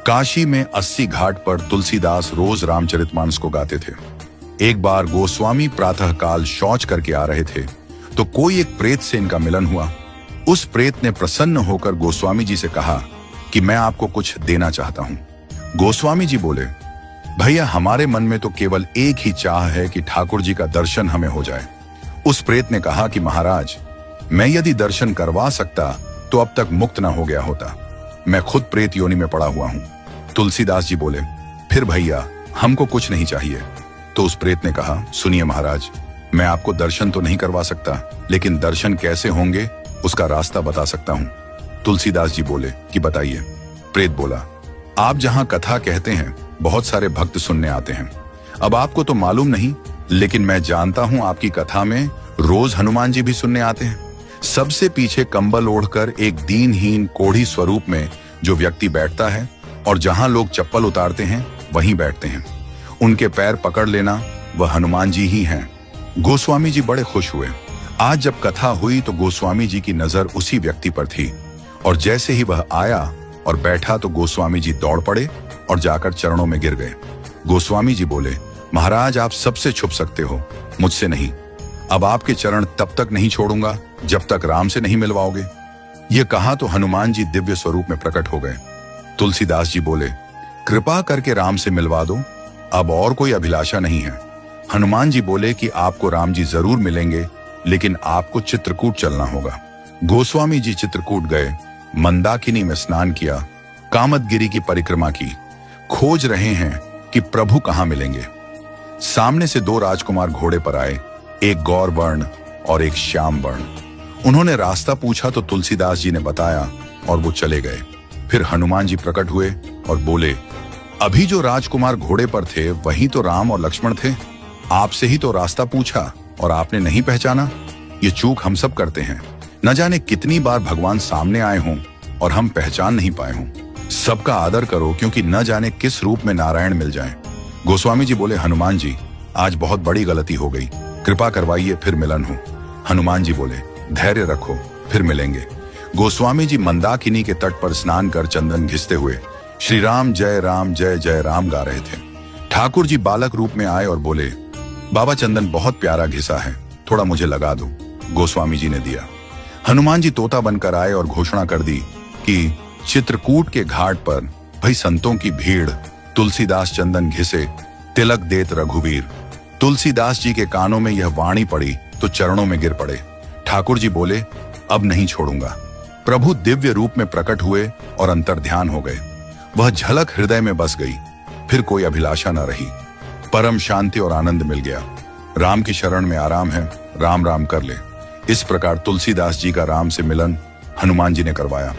काशी में 80 घाट पर तुलसीदास रोज रामचरितमानस को गाते थे। एक बार गोस्वामी प्रातःकाल शौच करके आ रहे थे तो कोई एक प्रेत से इनका मिलन हुआ। उस प्रेत ने प्रसन्न होकर गोस्वामी जी से कहा कि मैं आपको कुछ देना चाहता हूं। गोस्वामी जी बोले, भैया हमारे मन में तो केवल एक ही चाह है कि ठाकुर जी का दर्शन हमें हो जाए। उस प्रेत ने कहा कि महाराज, मैं यदि दर्शन करवा सकता तो अब तक मुक्त ना हो गया होता। मैं खुद प्रेत योनि में पड़ा हुआ हूं। तुलसीदास जी बोले, फिर भैया हमको कुछ नहीं चाहिए। तो उस प्रेत ने कहा, सुनिए महाराज, मैं आपको दर्शन तो नहीं करवा सकता, लेकिन दर्शन कैसे होंगे उसका रास्ता बता सकता हूं। तुलसीदास जी बोले कि बताइए। प्रेत बोला, आप जहां कथा कहते हैं बहुत सारे भक्त सुनने आते हैं। अब आपको तो मालूम नहीं, लेकिन मैं जानता हूं आपकी कथा में रोज हनुमान जी भी सुनने आते हैं। सबसे पीछे कंबल ओढ़कर एक दीनहीन कोढ़ी स्वरूप में जो व्यक्ति बैठता है और जहां लोग चप्पल उतारते हैं वहीं बैठते हैं। उनके पैर पकड़ लेना वह हनुमान जी ही हैं। गोस्वामी जी बड़े खुश हुए। आज जब कथा हुई तो गोस्वामी जी की नजर उसी व्यक्ति पर थी और जैसे ही वह आया और बैठा तो गोस्वामी जी दौड़ पड़े और जाकर चरणों में गिर गए। गोस्वामी जी बोले, महाराज आप सबसे छुप सकते हो, मुझसे नहीं। अब आपके चरण तब तक नहीं छोड़ूंगा जब तक राम से नहीं मिलवाओगे। ये कहा तो हनुमान जी दिव्य स्वरूप में प्रकट हो गए। तुलसीदास जी बोले, कृपा करके राम से मिलवा दो, अब और कोई अभिलाषा नहीं है। हनुमान जी बोले कि आपको राम जी जरूर मिलेंगे, लेकिन आपको चित्रकूट चलना होगा। गोस्वामी जी चित्रकूट गए, मंदाकिनी में स्नान किया, कामदगिरी की परिक्रमा की, खोज रहे हैं कि प्रभु कहां मिलेंगे। सामने से दो राजकुमार घोड़े पर आए, एक गौर वर्ण और एक श्याम वर्ण। उन्होंने रास्ता पूछा तो तुलसीदास जी ने बताया और वो चले गए। फिर हनुमान जी प्रकट हुए और बोले, अभी जो राजकुमार घोड़े पर थे वही तो राम और लक्ष्मण थे। आपसे ही तो रास्ता पूछा और आपने नहीं पहचाना। ये चूक हम सब करते हैं। न जाने कितनी बार भगवान सामने आए हों और हम पहचान नहीं पाए हों। सबका आदर करो, क्योंकि न जाने किस रूप में नारायण मिल जाएं। गोस्वामी जी बोले, हनुमान जी आज बहुत बड़ी गलती हो गई, कृपा करवाइए फिर मिलन हो। हनुमान जी बोले, धैर्य रखो, फिर मिलेंगे। गोस्वामी जी मंदाकिनी के तट पर स्नान कर चंदन घिसते हुए श्री राम जय जय राम गा रहे थे। ठाकुर जी बालक रूप में आए और बोले, बाबा चंदन बहुत प्यारा घिसा है, थोड़ा मुझे लगा दो। गोस्वामी जी ने दिया। हनुमान जी तोता बनकर आए और घोषणा कर दी कि चित्रकूट के घाट पर भाई संतों की भीड़, तुलसीदास चंदन घिसे, तिलक देत रघुवीर। तुलसीदास जी के कानों में यह वाणी पड़ी तो चरणों में गिर पड़े। ठाकुर जी बोले, अब नहीं छोड़ूंगा। प्रभु दिव्य रूप में प्रकट हुए और अंतर्ध्यान हो गए। वह झलक हृदय में बस गई। फिर कोई अभिलाषा न रही। परम शांति और आनंद मिल गया। राम की शरण में आराम है, राम राम कर ले। इस प्रकार तुलसीदास जी का राम से मिलन हनुमान जी ने करवाया।